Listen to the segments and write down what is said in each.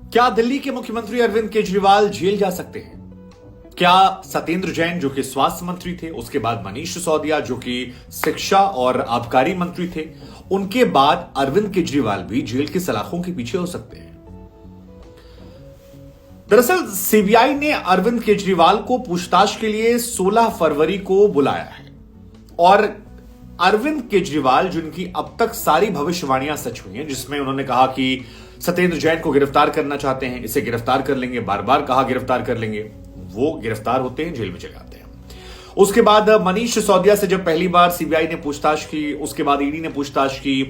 क्या दिल्ली के मुख्यमंत्री अरविंद केजरीवाल जेल जा सकते हैं? क्या सत्येंद्र जैन जो कि स्वास्थ्य मंत्री थे, उसके बाद मनीष सिसोदिया जो कि शिक्षा और आबकारी मंत्री थे, उनके बाद अरविंद केजरीवाल भी जेल की सलाखों के पीछे हो सकते हैं? दरअसल सीबीआई ने अरविंद केजरीवाल को पूछताछ के लिए 16 फरवरी को बुलाया है और अरविंद केजरीवाल जिनकी अब तक सारी भविष्यवाणियां सच हुई हैं, जिसमें उन्होंने कहा कि सत्येंद्र जैन को गिरफ्तार करना चाहते हैं, इसे गिरफ्तार कर लेंगे, बार बार कहा गिरफ्तार कर लेंगे, वो गिरफ्तार होते हैं, जेल में चले जाते हैं। उसके बाद मनीष सिसोदिया से जब पहली बार सीबीआई ने पूछताछ की, उसके बाद ईडी ने पूछताछ की,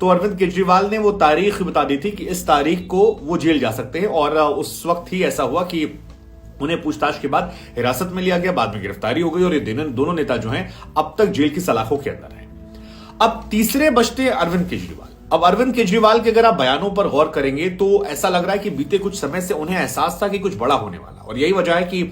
तो अरविंद केजरीवाल ने वो तारीख बता दी थी कि इस तारीख को वो जेल जा सकते हैं और उस वक्त ही ऐसा हुआ कि उन्हें पूछताछ के बाद हिरासत में लिया गया, बाद में गिरफ्तारी हो गई और ये दोनों नेता जो हैं अब तक जेल की सलाखों के अंदर हैं। अब तीसरे बचते अरविंद केजरीवाल। अब अरविंद केजरीवाल के अगर आप बयानों पर गौर करेंगे तो ऐसा लग रहा है कि बीते कुछ समय से उन्हें एहसास था कि कुछ बड़ा होने वाला, और यही वजह है कि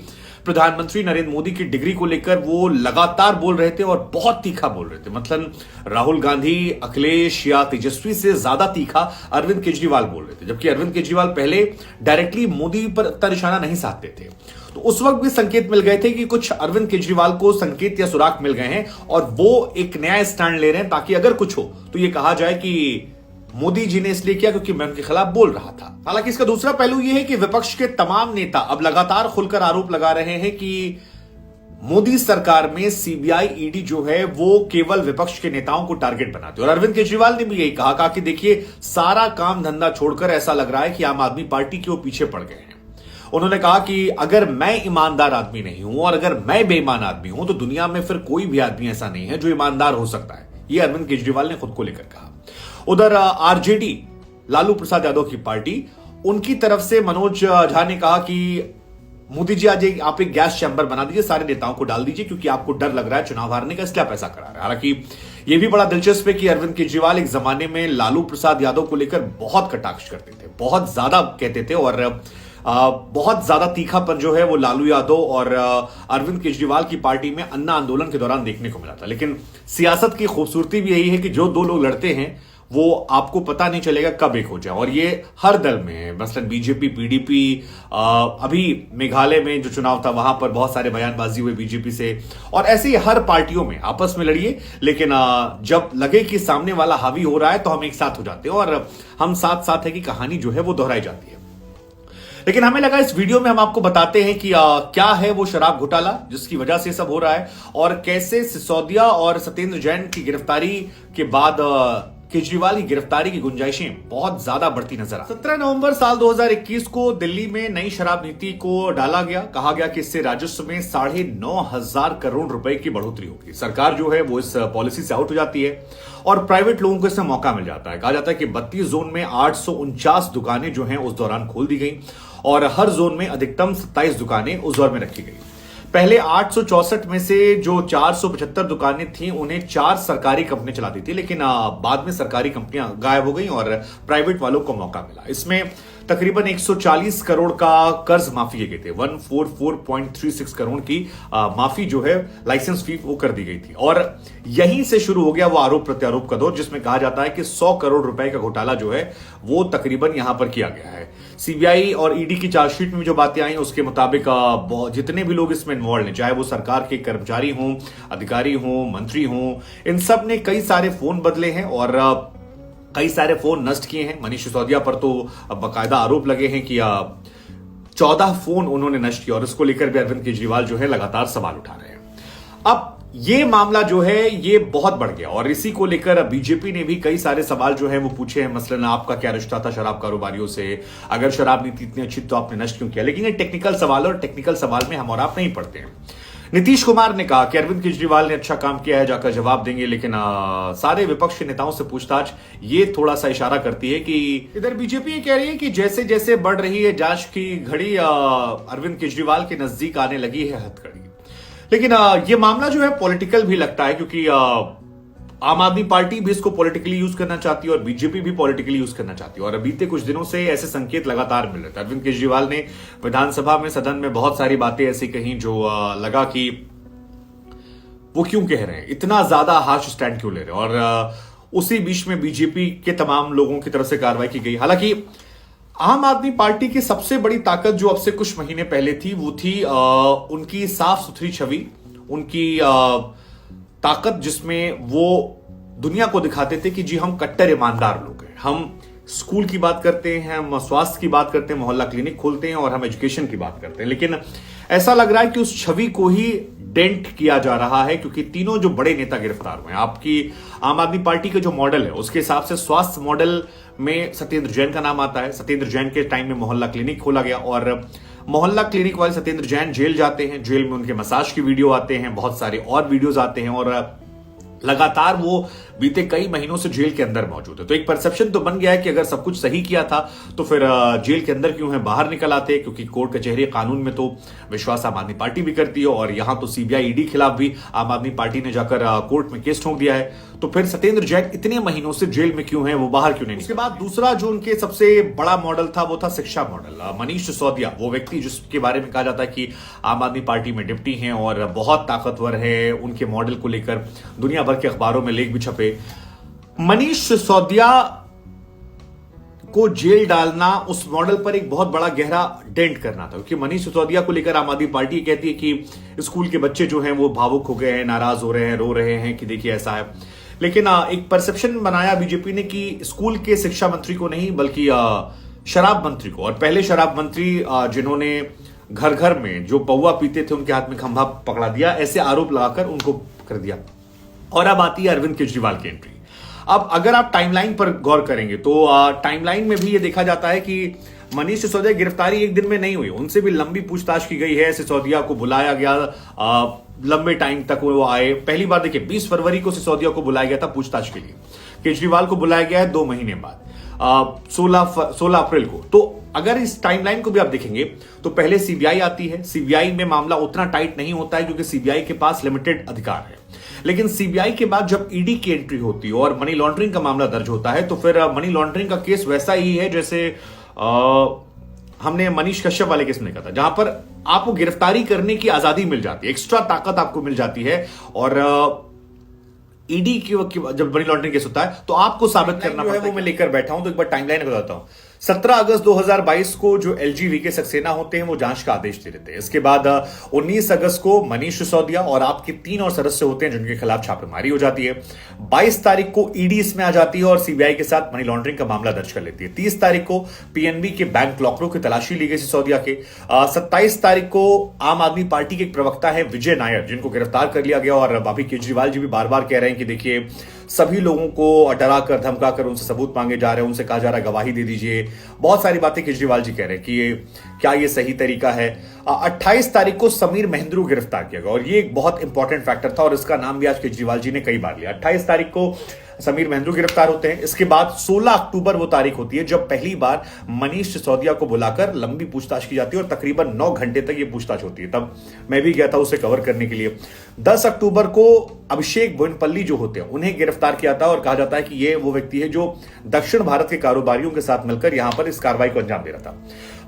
प्रधानमंत्री नरेंद्र मोदी की डिग्री को लेकर वो लगातार बोल रहे थे और बहुत तीखा बोल रहे थे। मतलब राहुल गांधी, अखिलेश या तेजस्वी से ज्यादा तीखा अरविंद केजरीवाल बोल रहे थे, जबकि अरविंद केजरीवाल पहले डायरेक्टली मोदी पर इतना निशाना नहीं साधते थे। तो उस वक्त भी संकेत मिल गए थे कि कुछ अरविंद केजरीवाल को संकेत या सुराग मिल गए हैं और वो एक नया स्टैंड ले रहे हैं ताकि अगर कुछ हो तो ये कहा जाए कि मोदी जी ने इसलिए किया क्योंकि मैं उनके खिलाफ बोल रहा था। हालांकि इसका दूसरा पहलू यह है कि विपक्ष के तमाम नेता अब लगातार खुलकर आरोप लगा रहे हैं कि मोदी सरकार में सीबीआई, ईडी जो है वो केवल विपक्ष के नेताओं को टारगेट बनाते हैं। और अरविंद केजरीवाल ने भी यही कहा कि देखिए सारा काम धंधा छोड़कर ऐसा लग रहा है कि आम आदमी पार्टी के वो पीछे पड़ गए हैं। उन्होंने कहा कि अगर मैं ईमानदार आदमी नहीं हूं और अगर मैं बेईमान आदमी हूं तो दुनिया में फिर कोई भी आदमी ऐसा नहीं है जो ईमानदार हो सकता है। ये अरविंद केजरीवाल ने खुद को लेकर कहा। उधर आरजेडी, लालू प्रसाद यादव की पार्टी, उनकी तरफ से मनोज झा ने कहा कि मोदी जी आज आप एक गैस चैंबर बना दीजिए, सारे नेताओं को डाल दीजिए क्योंकि आपको डर लग रहा है चुनाव हारने का, इसलिए आप ऐसा करा रहे हैं। हालांकि यह भी बड़ा दिलचस्प है कि अरविंद केजरीवाल एक जमाने में लालू प्रसाद यादव को लेकर बहुत कटाक्ष करते थे, बहुत ज्यादा कहते थे और बहुत ज्यादा तीखापन जो है वो लालू यादव और अरविंद केजरीवाल की पार्टी में अन्ना आंदोलन के दौरान देखने को मिला था। लेकिन सियासत की खूबसूरती भी यही है कि जो दो लोग लड़ते हैं वो आपको पता नहीं चलेगा कब एक हो जाए, और ये हर दल में है। मसलन बीजेपी, पीडीपी, अभी मेघालय में जो चुनाव था वहां पर बहुत सारे बयानबाजी हुए बीजेपी से, और ऐसे ही हर पार्टियों में आपस में लड़िए, लेकिन जब लगे कि सामने वाला हावी हो रहा है तो हम एक साथ हो जाते हैं और हम साथ साथ है कि कहानी जो है वो दोहराई जाती है। लेकिन हमें लगा इस वीडियो में हम आपको बताते हैं कि क्या है वो शराब घोटाला जिसकी वजह से सब हो रहा है और कैसे सिसोदिया और सत्येंद्र जैन की गिरफ्तारी के बाद केजरीवाल की गिरफ्तारी की गुंजाइशें बहुत ज्यादा बढ़ती नजर आ। 17 नवंबर साल 2021 को दिल्ली में नई शराब नीति को डाला गया। कहा गया कि इससे राजस्व में 9,500 करोड़ रुपए की बढ़ोतरी होगी। सरकार जो है वो इस पॉलिसी से आउट हो जाती है और प्राइवेट लोगों को इसमें मौका मिल जाता है। कहा जाता है कि 32 जोन में 849 दुकानें जो हैं उस दौरान खोल दी गई और हर जोन में अधिकतम 27 दुकानें उस दौर में रखी गई। पहले 864 में से जो 475 दुकानें थी उन्हें 4 सरकारी कंपनी चलाती थी, लेकिन बाद में सरकारी कंपनियां गायब हो गई और प्राइवेट वालों को मौका मिला। इसमें तकरीबन 140 करोड़ का कर्ज माफी किए गए थे। 144.36 करोड़ की माफी जो है लाइसेंस फी वो कर दी गई थी और यहीं से शुरू हो गया वो आरोप प्रत्यारोप का दौर, जिसमें कहा जाता है कि 100 करोड़ रुपए का घोटाला जो है वो तकरीबन यहां पर किया गया है। सीबीआई और ईडी की चार्जशीट में जो बातें आई उसके मुताबिक जितने भी लोग इसमें इन्वॉल्व हैं, चाहे वो सरकार के कर्मचारी हों, अधिकारी हों, मंत्री हों, इन सब ने कई सारे फोन बदले हैं और कई सारे फोन नष्ट किए हैं। मनीष सिसोदिया पर तो बाकायदा आरोप लगे हैं कि 14 फोन उन्होंने नष्ट किया और इसको लेकर भी अरविंद केजरीवाल जो है लगातार सवाल उठा रहे हैं। अब ये मामला जो है ये बहुत बढ़ गया और इसी को लेकर बीजेपी ने भी कई सारे सवाल जो है वो पूछे हैं। मसलन आपका क्या रिश्ता था शराब कारोबारियों से, अगर शराब नीति इतनी अच्छी तो आपने नष्ट क्यों किया। लेकिन ये टेक्निकल सवाल और टेक्निकल सवाल में हम और आप नहीं पढ़ते हैं। नीतीश कुमार ने कहा कि अरविंद केजरीवाल ने अच्छा काम किया है, जाकर जवाब देंगे, लेकिन सारे विपक्ष के नेताओं से पूछताछ ये थोड़ा सा इशारा करती है कि इधर बीजेपी ये कह रही है कि जैसे जैसे बढ़ रही है जांच की घड़ी अरविंद केजरीवाल के नजदीक आने लगी है हथकड़ी। लेकिन ये मामला जो है पॉलिटिकल भी लगता है क्योंकि आम आदमी पार्टी भी इसको पॉलिटिकली यूज करना चाहती है और बीजेपी भी पॉलिटिकली यूज करना चाहती है और बीते कुछ दिनों से ऐसे संकेत लगातार मिल रहे थे। अरविंद केजरीवाल ने विधानसभा में, सदन में बहुत सारी बातें ऐसी कही जो लगा कि वो क्यों कह रहे हैं, इतना ज्यादा हार्श स्टैंड क्यों ले रहे हैं, और उसी बीच में बीजेपी के तमाम लोगों की तरफ से कार्रवाई की गई। हालांकि आम आदमी पार्टी की सबसे बड़ी ताकत जो अब से कुछ महीने पहले थी वो थी उनकी साफ सुथरी छवि, उनकी ताकत, जिसमें वो दुनिया को दिखाते थे कि जी हम कट्टर ईमानदार लोग हैं, हम स्कूल की बात करते हैं, हम स्वास्थ्य की बात करते हैं, मोहल्ला क्लिनिक खोलते हैं और हम एजुकेशन की बात करते हैं। लेकिन ऐसा लग रहा है कि उस छवि को ही डेंट किया जा रहा है, क्योंकि तीनों जो बड़े नेता गिरफ्तार हुए हैं, आपकी आम आदमी पार्टी का जो मॉडल है उसके हिसाब से स्वास्थ्य मॉडल में सत्येंद्र जैन का नाम आता है। सत्येंद्र जैन के टाइम में मोहल्ला क्लिनिक खोला गया और मोहल्ला क्लिनिक वाले सत्येंद्र जैन जेल जाते हैं, जेल में उनके मसाज की वीडियो आते हैं, बहुत सारे और वीडियोज आते हैं और लगातार वो बीते कई महीनों से जेल के अंदर मौजूद है। तो एक परसेप्शन तो बन गया है कि अगर सब कुछ सही किया था तो फिर जेल के अंदर क्यों है, बाहर निकल आते, क्योंकि कोर्ट कचहरी कानून में तो विश्वास आम आदमी पार्टी भी करती है और यहां तो सीबीआई ईडी खिलाफ भी आम आदमी पार्टी ने जाकर कोर्ट में केस ठोक दिया है। तो फिर सत्येंद्र जैन इतने महीनों से जेल में क्यों है, वो बाहर क्यों नहीं? उसके बाद दूसरा जो उनके सबसे बड़ा मॉडल था वो था शिक्षा मॉडल। मनीष सिसोदिया, वो व्यक्ति जिसके बारे में कहा जाता है कि आम आदमी पार्टी में डिप्टी हैं और बहुत ताकतवर है, उनके मॉडल को लेकर दुनिया भर के अखबारों में लेख भी छपे। मनीष सिसोदिया को जेल डालना उस मॉडल पर एक बहुत बड़ा गहरा डेंट करना था, क्योंकि मनीष सिसोदिया को लेकर आम आदमी पार्टी कहती है कि स्कूल के बच्चे जो हैं वो भावुक हो गए हैं, नाराज हो रहे हैं, रो रहे हैं कि देखिए ऐसा है। लेकिन एक परसेप्शन बनाया बीजेपी ने कि स्कूल के शिक्षा मंत्री को नहीं बल्कि शराब मंत्री को, और पहले शराब मंत्री जिन्होंने घर घर में जो पौवा पीते थे उनके हाथ में खंभा पकड़ा दिया, ऐसे आरोप लगाकर उनको कर दिया। और अब आती है अरविंद केजरीवाल की एंट्री। अब अगर आप टाइमलाइन पर गौर करेंगे तो टाइमलाइन में भी ये देखा जाता है कि मनीष सिसोदिया गिरफ्तारी एक दिन में नहीं हुई, उनसे भी लंबी पूछताछ की गई है। सिसोदिया को बुलाया गया, लंबे टाइम तक वो आए। पहली बार देखिए 20 फरवरी को सिसोदिया को बुलाया गया था पूछताछ के लिए, केजरीवाल को बुलाया गया है 2 महीने बाद 16 अप्रैल को। तो अगर इस टाइमलाइन को भी आप देखेंगे तो पहले सीबीआई आती है। सीबीआई में मामला उतना टाइट नहीं होता है क्योंकि सीबीआई के पास लिमिटेड अधिकार है, लेकिन सीबीआई के बाद जब ईडी की एंट्री होती है और मनी लॉन्ड्रिंग का मामला दर्ज होता है तो फिर मनी लॉन्ड्रिंग का केस वैसा ही है जैसे हमने मनीष कश्यप वाले केस में देखा था, जहां पर आपको गिरफ्तारी करने की आजादी मिल जाती है, एक्स्ट्रा ताकत आपको मिल जाती है। और ईडी की जब मनी लॉन्ड्रिंग केस होता है तो आपको साबित करना है, वो मैं लेकर बैठा हूं। तो एक बार टाइमलाइन बताता हूं। 17 अगस्त 2022 को जो एलजी वीके सक्सेना होते हैं वो जांच का आदेश दे देते हैं। इसके बाद 19 अगस्त को मनीष सिसोदिया और आपके 3 और सदस्य होते हैं जिनके खिलाफ छापेमारी हो जाती है। 22 तारीख को ईडी इसमें आ जाती है और सीबीआई के साथ मनी लॉन्ड्रिंग का मामला दर्ज कर लेती है। 30 तारीख को पीएनबी के बैंक लॉकरों की तलाशी ली गई सिसोदिया के। 27 तारीख को आम आदमी पार्टी के एक प्रवक्ता है विजय नायर, जिनको गिरफ्तार कर लिया गया। और अभी केजरीवाल जी भी बार बार कह रहे हैं कि देखिए सभी लोगों को डराकर धमकाकर उनसे सबूत मांगे जा रहे हैं, उनसे कहा जा रहा है गवाही दे दीजिए। बहुत सारी बातें केजरीवाल जी कह रहे हैं कि क्या ये सही तरीका है। 28 तारीख को समीर महेंद्रू गिरफ्तार किया गया और ये एक बहुत इंपॉर्टेंट फैक्टर था और इसका नाम भी आज केजरीवाल जी ने कई बार लिया। 28 तारीख को समीर महेंद्रू गिरफ्तार होते हैं। इसके बाद 16 अक्टूबर वो तारीख होती है जब पहली बार मनीष सिसोदिया को बुलाकर लंबी पूछताछ की जाती है और तकरीबन 9 घंटे तक ये पूछताछ होती है। तब मैं भी गया था उसे कवर करने के लिए। 10 अक्टूबर को अभिषेक बोयनपल्ली जो होते हैं उन्हें गिरफ्तार किया था और कहा जाता है कि ये वो व्यक्ति है जो दक्षिण भारत के कारोबारियों के साथ मिलकर यहां पर इस कार्रवाई को अंजाम दे रहा था।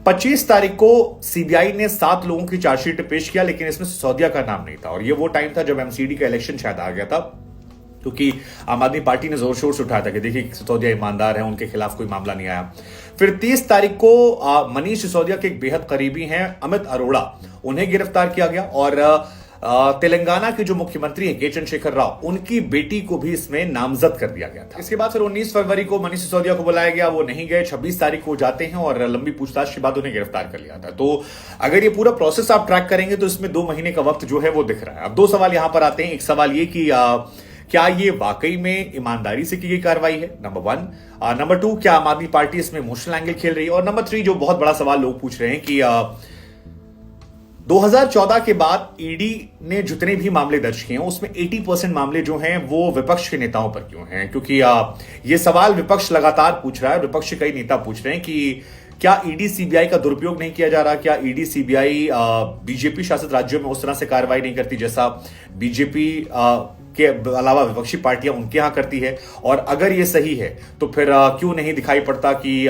25 तारीख को सीबीआई ने 7 लोगों की चार्जशीट पेश किया, लेकिन इसमें सिसोदिया का नाम नहीं था। और ये वो टाइम था जब एमसीडी का इलेक्शन शायद आ गया था, क्योंकि आम आदमी पार्टी ने जोर शोर से उठाया था कि देखिए सिसोदिया ईमानदार है, उनके खिलाफ कोई मामला नहीं आया। फिर 30 तारीख को मनीष सिसोदिया के एक बेहद करीबी हैं अमित अरोड़ा, उन्हें गिरफ्तार किया गया। और तेलंगाना के जो मुख्यमंत्री हैं के चंद्रशेखर राव, उनकी बेटी को भी इसमें नामजद कर दिया गया था। इसके बाद फिर 19 फरवरी को मनीष सिसोदिया को बुलाया गया, वो नहीं गए। 26 तारीख को जाते हैं और लंबी पूछताछ के बाद उन्हें गिरफ्तार कर लिया था। तो अगर ये पूरा प्रोसेस आप ट्रैक करेंगे तो इसमें 2 महीने का वक्त जो है वो दिख रहा है। अब 2 सवाल यहां पर आते हैं। एक सवाल ये कि क्या ये वाकई में ईमानदारी से की गई कार्रवाई है, नंबर 1। नंबर 2, क्या आम आदमी पार्टी इसमें इमोशनल एंगल खेल रही है। और नंबर 3, जो बहुत बड़ा सवाल लोग पूछ रहे हैं कि 2014 के बाद ईडी ने जितने भी मामले दर्ज किए हैं उसमें 80% मामले जो हैं वो विपक्ष के नेताओं पर क्यों हैं? क्योंकि ये सवाल विपक्ष लगातार पूछ रहा है। विपक्ष के कई नेता पूछ रहे हैं कि क्या ईडी सीबीआई का दुरुपयोग नहीं किया जा रहा? क्या ईडी सीबीआई बीजेपी शासित राज्यों में उस तरह से कार्रवाई नहीं करती जैसा बीजेपी के अलावा विपक्षी पार्टियां उनके यहां करती है? और अगर ये सही है तो फिर क्यों नहीं दिखाई पड़ता कि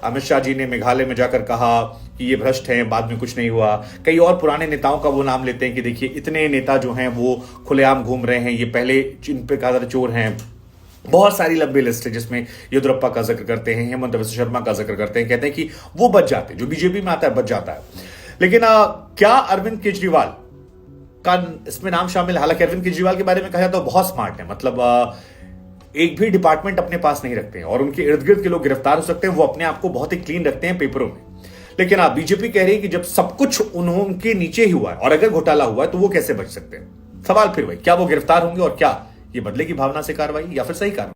अमित शाह जी ने मेघालय में जाकर कहा कि ये भ्रष्ट हैं, बाद में कुछ नहीं हुआ। कई और पुराने नेताओं का वो नाम लेते हैं कि देखिए इतने नेता जो हैं वो खुलेआम घूम रहे हैं, ये पहले इन पे कहा चोर हैं। बहुत सारी लंबी लिस्ट है जिसमें येदियुरप्पा का जिक्र करते हैं, हेमंत बिस्वा शर्मा का जिक्र करते हैं, कहते हैं कि वो बच जाते हैं, जो बीजेपी में आता है बच जाता है। लेकिन क्या अरविंद केजरीवाल का इसमें नाम शामिल? हालांकि अरविंद केजरीवाल के बारे में कहा तो बहुत स्मार्ट है, मतलब एक भी डिपार्टमेंट अपने पास नहीं रखते हैं और उनके इर्द गिर्द के लोग गिरफ्तार हो सकते हैं, वो अपने आप को बहुत ही क्लीन रखते हैं पेपरों में। लेकिन बीजेपी कह रही है कि जब सब कुछ उनके नीचे ही हुआ है और अगर घोटाला हुआ है तो वो कैसे बच सकते हैं? सवाल फिर वही, क्या वो गिरफ्तार होंगे और क्या ये बदले की भावना से कार्रवाई या फिर सही कार्रवाई?